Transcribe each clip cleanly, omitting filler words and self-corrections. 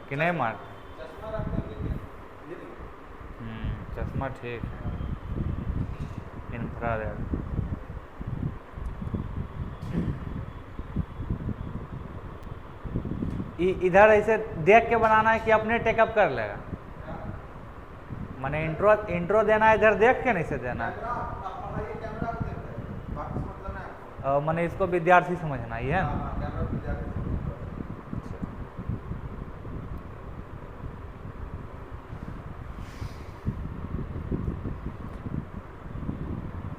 कि नहीं मार्क? चश्मा ठीक है। इंफ्रारेड। इधर ऐसे देख के बनाना है कि अपने टेकअप कर लेगा? मैंने इंट्रो देना है, इधर देख के नहीं से देना है। मैंने इसको विद्यार्थी समझना ही है ना।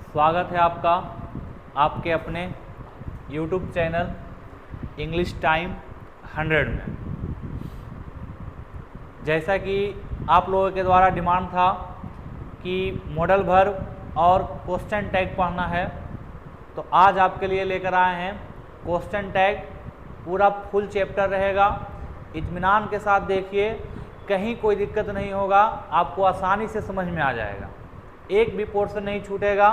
स्वागत है आपका आपके अपने YouTube चैनल इंग्लिश टाइम 100 में। जैसा कि आप लोगों के द्वारा डिमांड था कि मॉडल वर्ब और क्वेश्चन टैग पढ़ना है, तो आज आपके लिए लेकर आए हैं क्वेश्चन टैग। पूरा फुल चैप्टर रहेगा, इत्मीनान के साथ देखिए, कहीं कोई दिक्कत नहीं होगा, आपको आसानी से समझ में आ जाएगा, एक भी पोर्शन नहीं छूटेगा।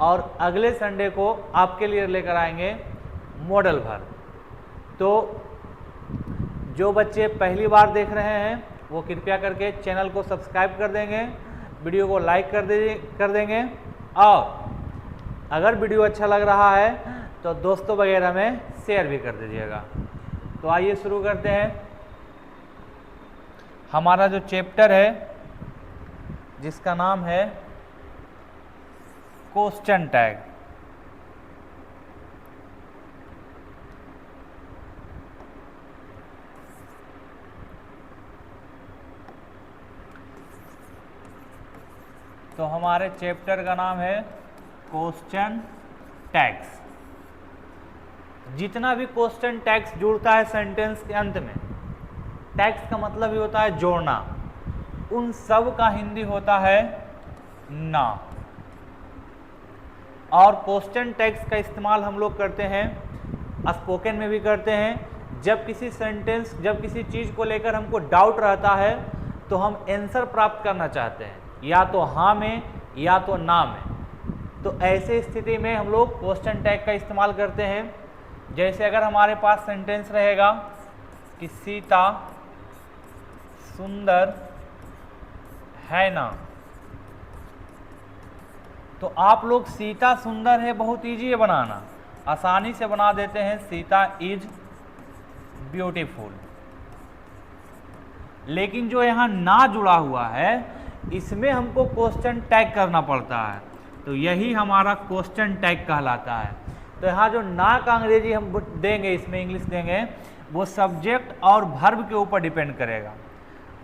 और अगले संडे को आपके लिए लेकर आएंगे मॉडल वर्ब। तो जो बच्चे पहली बार देख रहे हैं वो कृपया करके चैनल को सब्सक्राइब कर देंगे, वीडियो को लाइक कर देंगे, और अगर वीडियो अच्छा लग रहा है तो दोस्तों वगैरह में शेयर भी कर दीजिएगा। तो आइए शुरू करते हैं। हमारा जो चैप्टर है जिसका नाम है क्वेश्चन टैग। तो हमारे चैप्टर का नाम है क्वेश्चन टैग्स। जितना भी क्वेश्चन टैग्स जुड़ता है सेंटेंस के अंत में, टैग्स का मतलब ही होता है जोड़ना, उन सब का हिंदी होता है ना। और क्वेश्चन टैग्स का इस्तेमाल हम लोग करते हैं, स्पोकन में भी करते हैं। जब किसी सेंटेंस, जब किसी चीज़ को लेकर हमको डाउट रहता है तो हम आंसर प्राप्त करना चाहते हैं, या तो हाँ में या तो ना में, तो ऐसे स्थिति में हम लोग क्वेश्चन टैग का इस्तेमाल करते हैं। जैसे अगर हमारे पास सेंटेंस रहेगा कि सीता सुंदर है ना, तो आप लोग सीता सुंदर है बहुत ईजी है बनाना, आसानी से बना देते हैं सीता इज ब्यूटीफुल। लेकिन जो यहाँ ना जुड़ा हुआ है इसमें हमको क्वेश्चन टैग करना पड़ता है, तो यही हमारा क्वेश्चन टैग कहलाता है। तो यहाँ जो ना का अंग्रेजी हम देंगे, इसमें इंग्लिश देंगे, वो सब्जेक्ट और वर्ब के ऊपर डिपेंड करेगा।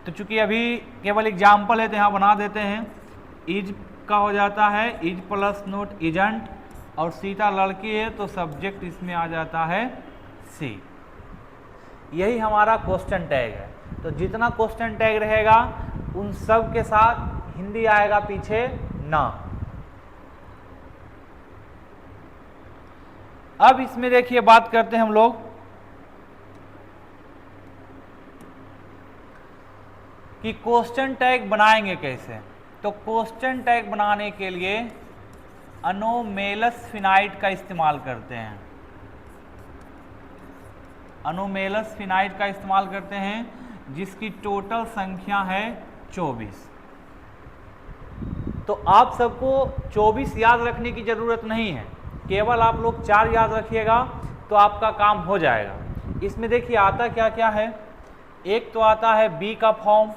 तो चूंकि अभी केवल एग्जाम्पल है तो यहाँ बना देते हैं, इज का हो जाता है इज प्लस नोट इजंट, और सीता लड़की है तो सब्जेक्ट इसमें आ जाता है सी। यही हमारा क्वेश्चन टैग है। तो जितना क्वेश्चन टैग रहेगा उन सब के साथ हिंदी आएगा पीछे ना। अब इसमें देखिए बात करते हैं हम लोग कि क्वेश्चन टैग बनाएंगे कैसे। तो क्वेश्चन टैग बनाने के लिए अनोमेलस फिनाइट का इस्तेमाल करते हैं। अनोमेलस फिनाइट का इस्तेमाल करते हैं जिसकी टोटल संख्या है 24। तो आप सबको 24 याद रखने की ज़रूरत नहीं है, केवल आप लोग 4 याद रखिएगा तो आपका काम हो जाएगा। इसमें देखिए आता क्या क्या है। एक तो आता है बी का फॉर्म,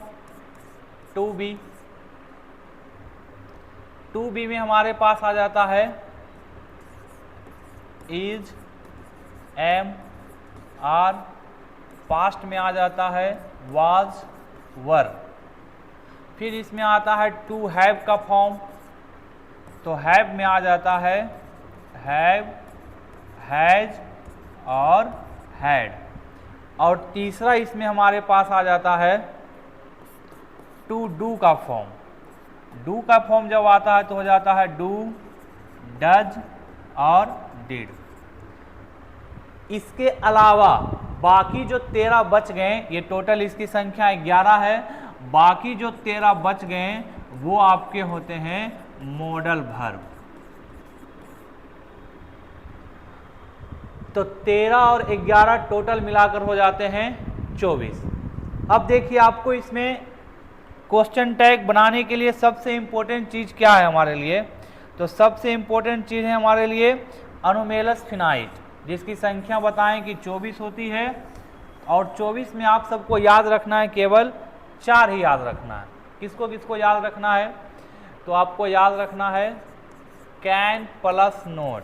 2B। 2B में हमारे पास आ जाता है इज, एम, आर। पास्ट में आ जाता है वाज, वर। फिर इसमें आता है टू हैव का फॉर्म, तो हैव में आ जाता है हैव, हैज और हैड। और तीसरा इसमें हमारे पास आ जाता है टू डू का फॉर्म। डू का फॉर्म जब आता है तो हो जाता है डू, डज और डिड। इसके अलावा बाकी जो 13 बच गए, ये टोटल इसकी संख्या 11 है, बाकी जो 13 बच गए वो आपके होते हैं मॉडल वर्ब। तो 13 और 11 टोटल मिलाकर हो जाते हैं 24। अब देखिए आपको इसमें क्वेश्चन टैग बनाने के लिए सबसे इम्पोर्टेंट चीज़ क्या है हमारे लिए, तो सबसे इम्पोर्टेंट चीज़ है हमारे लिए अनुमेलस फिनाइट, जिसकी संख्या बताएं कि 24 होती है, और 24 में आप सबको याद रखना है, केवल 4 ही याद रखना है। किसको किसको याद रखना है, तो आपको याद रखना है कैन प्लस नोट,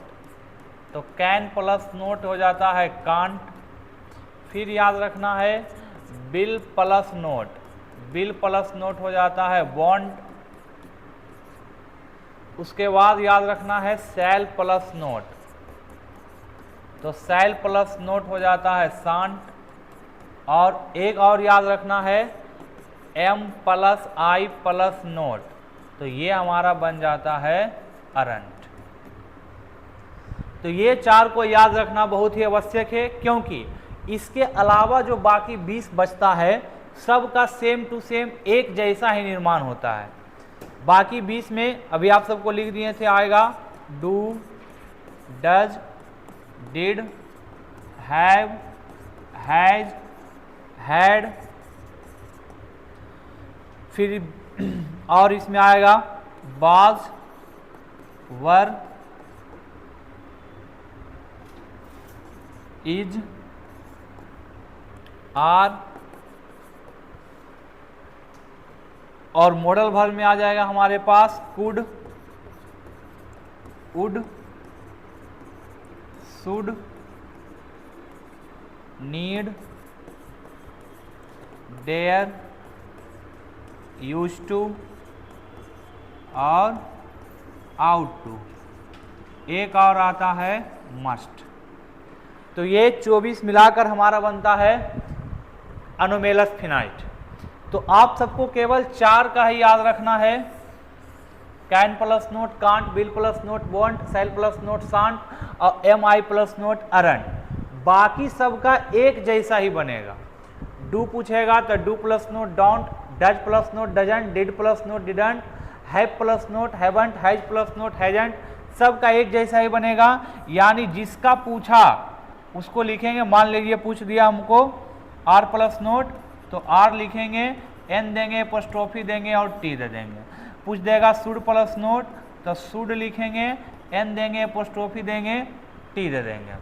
तो कैन प्लस नोट हो जाता है कांट। फिर याद रखना है bill plus note, bill plus note हो जाता है बॉन्ड। उसके बाद याद रखना है सेल प्लस नोट, तो सेल प्लस नोट हो जाता है सांट। और एक और याद रखना है एम प्लस आई प्लस नोट, तो ये हमारा बन जाता है अरंट। तो ये 4 को याद रखना बहुत ही आवश्यक है, क्योंकि इसके अलावा जो बाकी 20 बचता है सबका सेम टू सेम एक जैसा ही निर्माण होता है। बाकी 20 में अभी आप सबको लिख दिए थे, आएगा do, does, did, have, has, had, फिर और इसमें आएगा वाज, वर, इज, आर, और मॉडल वर्ब में आ जाएगा हमारे पास could, would, should, need, dare, used to और आउट टू। एक और आता है मस्ट। तो ये 24 मिलाकर हमारा बनता है अनुमेलस फिनाइट। तो आप सबको केवल 4 का ही याद रखना है, can plus not can't, will plus not won't, shall plus not shan't और am I plus not aren't. बाकी सबका एक जैसा ही बनेगा। डू पूछेगा तो do plus not don't, does plus not doesn't, did plus not didn't, have plus not haven't, has plus not hasn't, सबका एक जैसा ही बनेगा। यानी जिसका पूछा उसको लिखेंगे। मान लीजिए पूछ दिया हमको आर प्लस नोट, तो आर लिखेंगे, एन देंगे, एपोस्ट्रोफी देंगे और टी दे देंगे। पूछ देगा शुड प्लस नोट, तो शुड लिखेंगे, एन देंगे, एपोस्ट्रोफी देंगे, टी दे देंगे।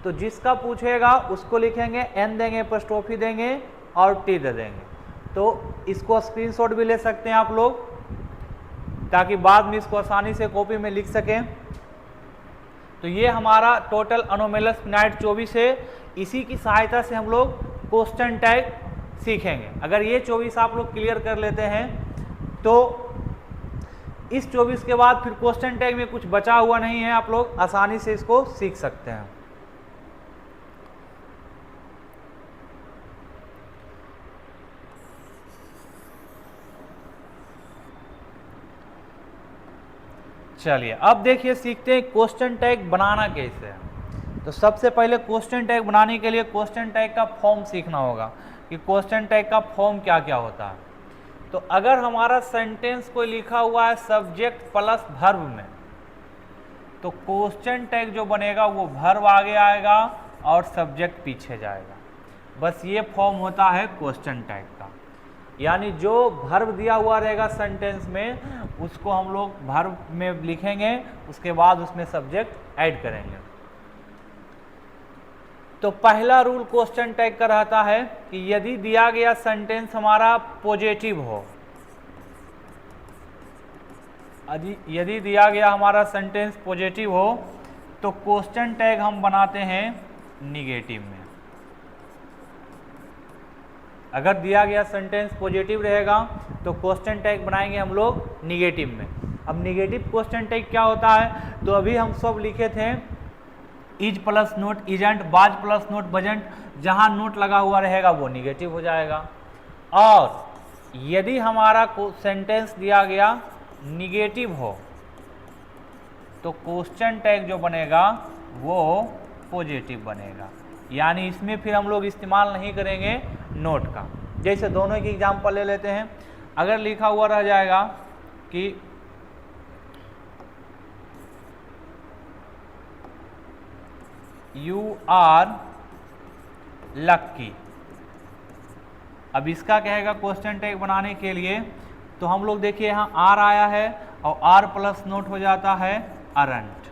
तो जिसका पूछेगा उसको लिखेंगे, एन देंगे, एपोस्ट्रोफी देंगे और टी दे देंगे। तो इसको स्क्रीनशॉट भी ले सकते हैं आप लोग, ताकि बाद में इसको आसानी से कॉपी में लिख सकें। तो ये हमारा टोटल अनुमेलस फिनाइट 24 है। इसी की सहायता से हम लोग क्वेश्चन टैग सीखेंगे। अगर ये 24 आप लोग क्लियर कर लेते हैं तो इस 24 के बाद फिर क्वेश्चन टैग में कुछ बचा हुआ नहीं है, आप लोग आसानी से इसको सीख सकते हैं। चलिए अब देखिए सीखते हैं क्वेश्चन टैग बनाना कैसे है। तो सबसे पहले क्वेश्चन टैग बनाने के लिए क्वेश्चन टैग का फॉर्म सीखना होगा कि क्वेश्चन टैग का फॉर्म क्या क्या होता है। तो अगर हमारा सेंटेंस कोई लिखा हुआ है सब्जेक्ट प्लस वर्ब में, तो क्वेश्चन टैग जो बनेगा वो वर्ब आगे आएगा और सब्जेक्ट पीछे जाएगा। बस ये फॉर्म होता है क्वेश्चन टैग का। यानी जो वर्ब दिया हुआ रहेगा सेंटेंस में उसको हम लोग वर्ब में लिखेंगे, उसके बाद उसमें सब्जेक्ट ऐड करेंगे। तो पहला रूल क्वेश्चन टैग का रहता है कि यदि दिया गया सेंटेंस हमारा पॉजिटिव हो, यदि दिया गया हमारा सेंटेंस पॉजिटिव हो तो क्वेश्चन टैग हम बनाते हैं निगेटिव में। अगर दिया गया सेंटेंस पॉजिटिव रहेगा तो क्वेश्चन टैग बनाएंगे हम लोग निगेटिव में। अब निगेटिव क्वेश्चन टैग क्या होता है, तो अभी हम सब लिखे थे इज प्लस नोट इजंट, बाज प्लस नोट बजंट, जहां नोट लगा हुआ रहेगा वो निगेटिव हो जाएगा। और यदि हमारा सेंटेंस दिया गया निगेटिव हो तो क्वेश्चन टैग जो बनेगा वो पॉजिटिव बनेगा। यानी इसमें फिर हम लोग इस्तेमाल नहीं करेंगे नोट का। जैसे दोनों की एग्जांपल ले लेते हैं। अगर लिखा हुआ रह जाएगा कि यू आर लक्की, अब इसका कहेगा क्वेश्चन टैग बनाने के लिए, तो हम लोग देखिए यहाँ आर आया है और आर प्लस नोट हो जाता है अरंट।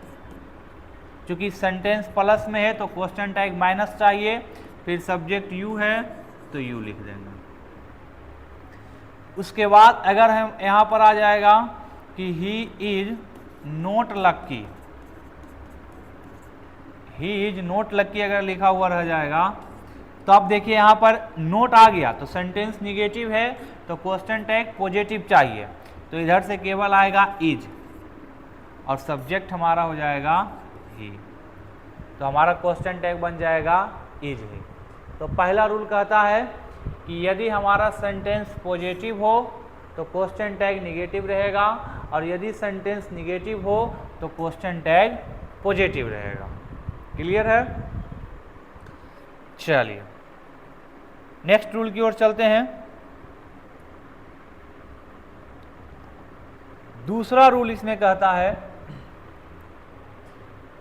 चूंकि सेंटेंस प्लस में है तो क्वेश्चन टैग माइनस चाहिए, फिर सब्जेक्ट यू है तो यू लिख देंगे। उसके बाद अगर हम यहाँ पर आ जाएगा कि he is not lucky, he is not lucky अगर लिखा हुआ रह जाएगा तो आप देखिए यहाँ पर नोट आ गया तो सेंटेंस निगेटिव है तो क्वेश्चन टैग पॉजिटिव चाहिए, तो इधर से केवल आएगा इज और सब्जेक्ट हमारा हो जाएगा ही, तो हमारा क्वेश्चन टैग बन जाएगा इज ही। तो पहला रूल कहता है कि यदि हमारा सेंटेंस पॉजिटिव हो तो क्वेश्चन टैग निगेटिव रहेगा और यदि सेंटेंस निगेटिव हो तो क्वेश्चन टैग पॉजिटिव रहेगा। क्लियर है? चलिए नेक्स्ट रूल की ओर चलते हैं। दूसरा रूल इसमें कहता है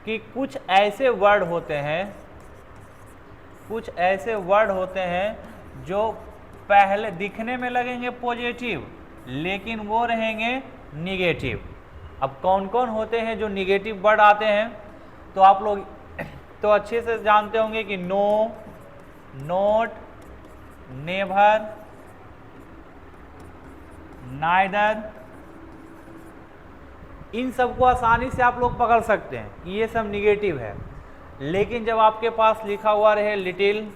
कि कुछ ऐसे वर्ड होते हैं जो पहले दिखने में लगेंगे पॉजिटिव लेकिन वो रहेंगे निगेटिव। अब कौन कौन होते हैं जो निगेटिव वर्ड आते हैं, तो आप लोग तो अच्छे से जानते होंगे कि नो, नोट, नेवर, नाइदर, इन सबको आसानी से आप लोग पकड़ सकते हैं कि ये सब निगेटिव है। लेकिन जब आपके पास लिखा हुआ रहे लिटिल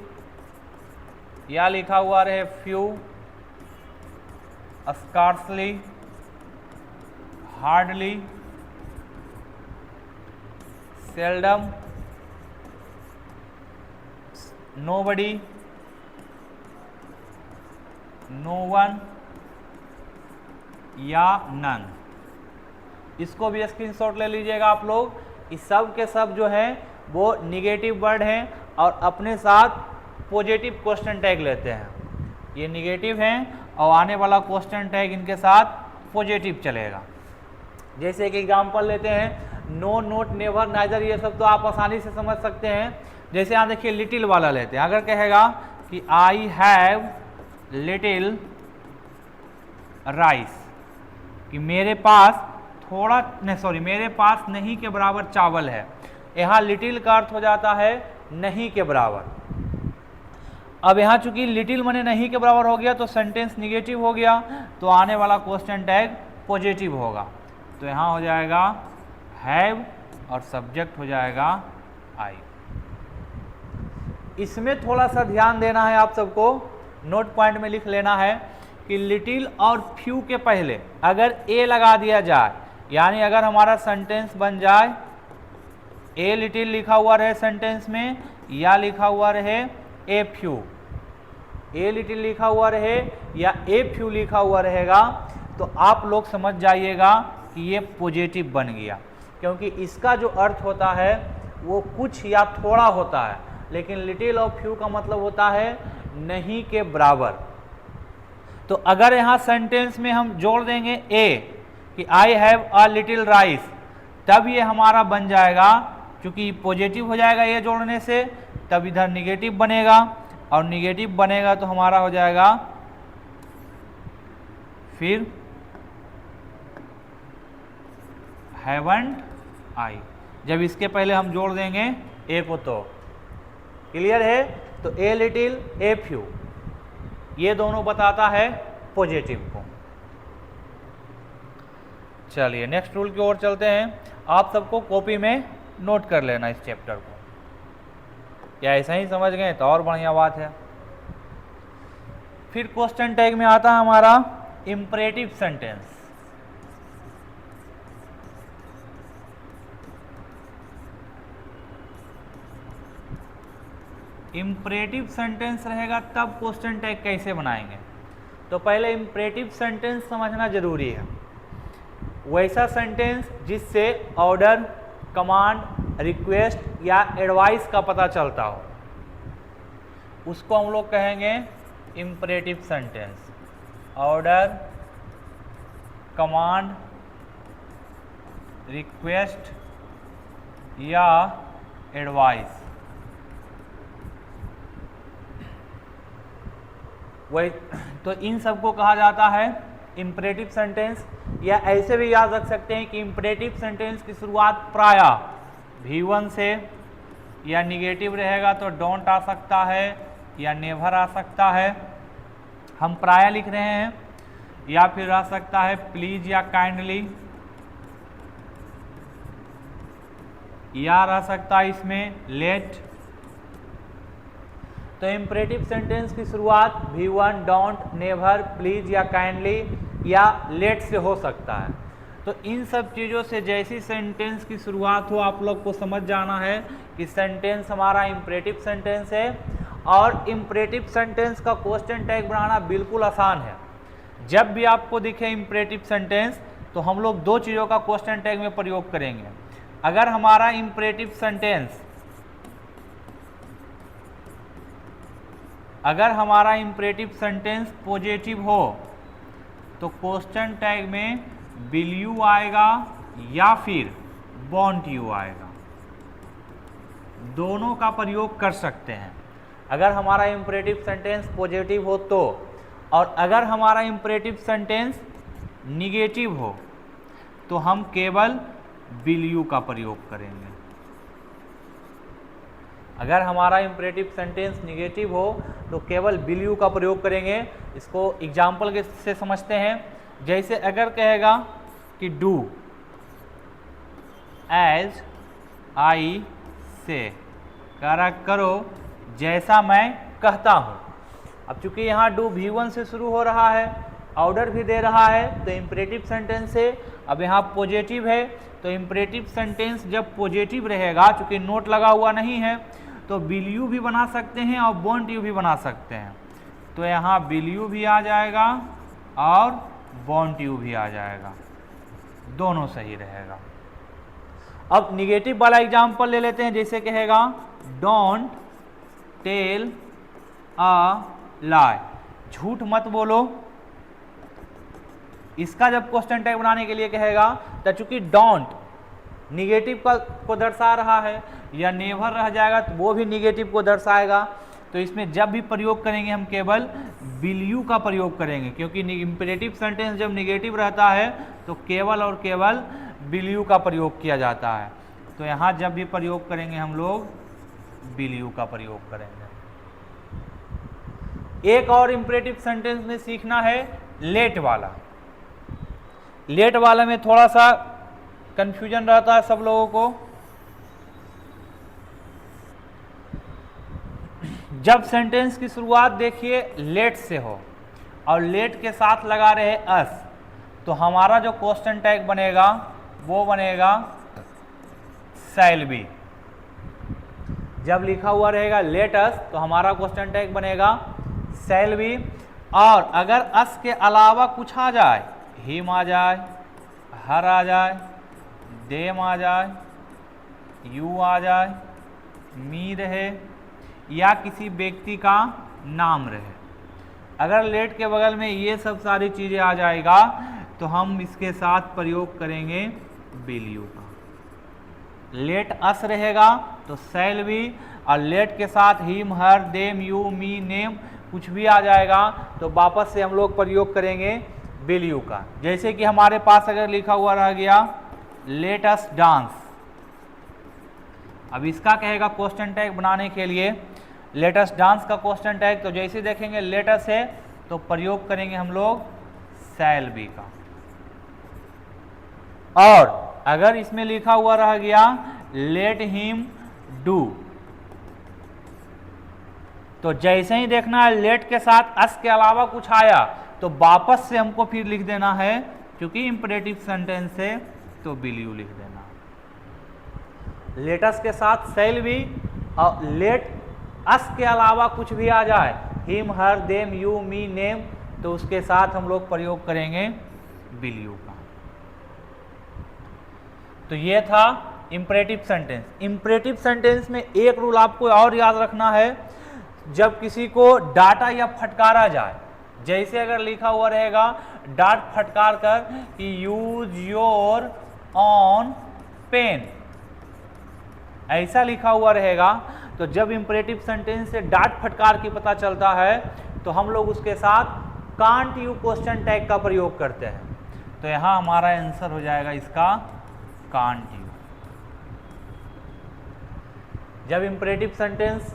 या लिखा हुआ रहे few, scarcely, hardly, seldom, nobody, no one या नन, इसको भी स्क्रीनशॉट ले लीजिएगा आप लोग। इस सब के सब जो है वो निगेटिव वर्ड हैं और अपने साथ पॉजिटिव क्वेश्चन टैग लेते हैं। ये निगेटिव हैं और आने वाला क्वेश्चन टैग इनके साथ पॉजिटिव चलेगा। जैसे एक एग्जांपल लेते हैं, नो, नोट, नेवर, नाइदर, ये सब तो आप आसानी से समझ सकते हैं। जैसे यहाँ देखिए लिटिल वाला लेते हैं, अगर कहेगा कि आई हैव लिटिल राइस, कि मेरे पास मेरे पास नहीं के बराबर चावल है, यहाँ लिटिल का अर्थ हो जाता है नहीं के बराबर। अब यहाँ चूंकि लिटिल माने नहीं के बराबर हो गया तो सेंटेंस निगेटिव हो गया, तो आने वाला क्वेश्चन टैग पॉजिटिव होगा। तो यहाँ हो जाएगा हैव और सब्जेक्ट हो जाएगा आई। इसमें थोड़ा सा ध्यान देना है आप सबको, नोट पॉइंट में लिख लेना है कि लिटिल और फ्यू के पहले अगर ए लगा दिया जाए, यानी अगर हमारा सेंटेंस बन जाए ए लिटिल लिखा हुआ रहे सेंटेंस में या लिखा हुआ रहे ए फ्यू, ए लिटिल लिखा हुआ रहे या ए फ्यू लिखा हुआ रहेगा, तो आप लोग समझ जाइएगा कि ये पॉजिटिव बन गया, क्योंकि इसका जो अर्थ होता है वो कुछ या थोड़ा होता है, लेकिन लिटिल और फ्यू का मतलब होता है नहीं के बराबर। तो अगर यहाँ सेंटेंस में हम जोड़ देंगे ए कि I have a little rice, तब ये हमारा बन जाएगा, क्योंकि पॉजिटिव हो जाएगा ये जोड़ने से, तब इधर निगेटिव बनेगा और निगेटिव बनेगा तो हमारा हो जाएगा फिर हैवंट आई, जब इसके पहले हम जोड़ देंगे ए को। तो क्लियर है? तो ए लिटिल, ए फ्यू, ये दोनों बताता है पॉजिटिव को। चलिए नेक्स्ट रूल की ओर चलते हैं। आप सबको कॉपी में नोट कर लेना इस चैप्टर को, या ऐसा ही समझ गए तो और बढ़िया बात है। फिर क्वेश्चन टैग में आता है हमारा इंपरेटिव सेंटेंस। इंपरेटिव सेंटेंस रहेगा तब क्वेश्चन टैग कैसे बनाएंगे, तो पहले इंपरेटिव सेंटेंस समझना जरूरी है। वैसा सेंटेंस जिससे ऑर्डर, कमांड, रिक्वेस्ट या एडवाइस का पता चलता हो, उसको हम लोग कहेंगे imperative sentence. Order, command, request या एडवाइस, वही तो इन सबको कहा जाता है इम्परेटिव सेंटेंस, या ऐसे भी याद रख सकते हैं कि इम्परेटिव सेंटेंस की शुरुआत प्रायः V1 से, या निगेटिव रहेगा तो डोंट आ सकता है या नेवर आ सकता है, हम प्रायः लिख रहे हैं, या फिर आ सकता है प्लीज या काइंडली, या रह सकता है इसमें लेट। तो इम्परेटिव सेंटेंस की शुरुआत V1, डोंट, नेवर, प्लीज या काइंडली या लेट से हो सकता है। तो इन सब चीज़ों से जैसी सेंटेंस की शुरुआत हो आप लोग को समझ जाना है कि सेंटेंस हमारा इम्परेटिव सेंटेंस है। और इम्परेटिव सेंटेंस का क्वेश्चन टैग बनाना बिल्कुल आसान है। जब भी आपको दिखे इम्परेटिव सेंटेंस तो हम लोग दो चीज़ों का क्वेश्चन टैग में प्रयोग करेंगे। अगर हमारा इम्परेटिव सेंटेंस पॉजिटिव हो तो क्वेश्चन टैग में विल यू आएगा या फिर वॉन्ट यू आएगा, दोनों का प्रयोग कर सकते हैं। अगर हमारा इम्परेटिव सेंटेंस पॉजिटिव हो तो, और अगर हमारा इम्परेटिव सेंटेंस निगेटिव हो तो हम केवल विल यू का प्रयोग करेंगे। अगर हमारा इम्परेटिव सेंटेंस निगेटिव हो तो केवल विल यू का प्रयोग करेंगे। इसको एग्जाम्पल से समझते हैं। जैसे अगर कहेगा कि डू एज आई से, करो जैसा मैं कहता हूँ। अब चूंकि यहाँ डू V1 से शुरू हो रहा है, ऑर्डर भी दे रहा है, तो इम्परेटिव सेंटेंस है। अब यहाँ पॉजिटिव है तो इम्परेटिव सेंटेंस जब पॉजिटिव रहेगा, चूंकि नोट लगा हुआ नहीं है, तो विल यू भी बना सकते हैं और वॉन्ट यू भी बना सकते हैं। तो यहाँ विल यू भी आ जाएगा और वॉन्ट यू भी आ जाएगा, दोनों सही रहेगा। अब निगेटिव वाला एग्जाम्पल ले लेते हैं। जैसे कहेगा डोंट टेल अ लाई, झूठ मत बोलो। इसका जब क्वेश्चन टैग बनाने के लिए कहेगा तो चूंकि डोंट निगेटिव को दर्शा रहा है, या नेवर रह जाएगा तो वो भी निगेटिव को दर्शाएगा। तो इसमें जब भी प्रयोग करेंगे हम केवल विल यू का प्रयोग करेंगे, क्योंकि इम्परेटिव सेंटेंस जब निगेटिव रहता है तो केवल और केवल विल यू का प्रयोग किया जाता है। तो यहाँ जब भी प्रयोग करेंगे हम लोग विल यू का प्रयोग करेंगे। एक और इम्परेटिव सेंटेंस में सीखना है लेट वाला। लेट वाला में थोड़ा सा कंफ्यूजन रहता है सब लोगों को। जब सेंटेंस की शुरुआत देखिए लेट से हो और लेट के साथ लगा रहे अस, तो हमारा जो क्वेश्चन टैग बनेगा वो बनेगा शैल बी। जब लिखा हुआ रहेगा लेट अस तो हमारा क्वेश्चन टैग बनेगा शैल बी। और अगर अस के अलावा कुछ आ जाए, हिम आ जाए, हर आ जाए, देम आ जाए, यू आ जाए, मी रहे, या किसी व्यक्ति का नाम रहे, अगर लेट के बगल में ये सब सारी चीज़ें आ जाएगा तो हम इसके साथ प्रयोग करेंगे विल यू का। लेट अस रहेगा तो शैल बी, और लेट के साथ him, her, them, you, me, name कुछ भी आ जाएगा तो वापस से हम लोग प्रयोग करेंगे विल यू का। जैसे कि हमारे पास अगर लिखा हुआ रह गया लेट अस डांस, अब इसका कहेगा क्वेश्चन टैग बनाने के लिए लेट अस डांस का क्वेश्चन टैग, तो जैसे देखेंगे लेट अस है तो प्रयोग करेंगे हम लोग शैल बी का। और अगर इसमें लिखा हुआ रह गया लेट हिम डू, तो जैसे ही देखना है लेट के साथ अस के अलावा कुछ आया तो वापस से हमको फिर लिख देना है, क्योंकि इंपरेटिव सेंटेंस है तो विल यू लिख देना। लेटस के साथ शैल बी, और लेट अस के अलावा कुछ भी आ जाए, him, her, them, you, me, name, तो उसके साथ हम लोग प्रयोग करेंगे विल यू का। तो ये था इंपरेटिव सेंटेंस। इंपरेटिव सेंटेंस में एक रूल आपको और याद रखना है, जब किसी को डांटा या फटकारा जाए, जैसे अगर लिखा हुआ रहेगा डांट फटकार कर कि यूज योर ऑन पेन, ऐसा लिखा हुआ रहेगा, तो जब इंपरेटिव सेंटेंस से डांट फटकार की पता चलता है तो हम लोग उसके साथ कांट यू क्वेश्चन टैग का प्रयोग करते हैं। तो यहाँ हमारा आंसर हो जाएगा इसका कांट यू। जब इंपरेटिव सेंटेंस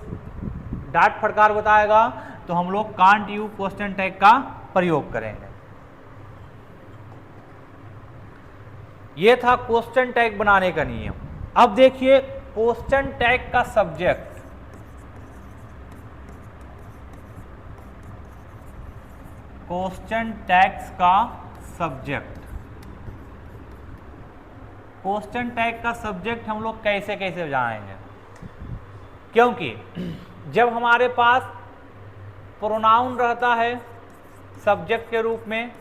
डांट फटकार बताएगा तो हम लोग कांट यू क्वेश्चन टैग का प्रयोग करेंगे। ये था क्वेश्चन टैग बनाने का नियम। अब देखिए क्वेश्चन टैग का सब्जेक्ट। क्वेश्चन टैग्स का सब्जेक्ट, क्वेश्चन टैग का सब्जेक्ट हम लोग कैसे कैसे जानेंगे, क्योंकि जब हमारे पास प्रोनाउन रहता है सब्जेक्ट के रूप में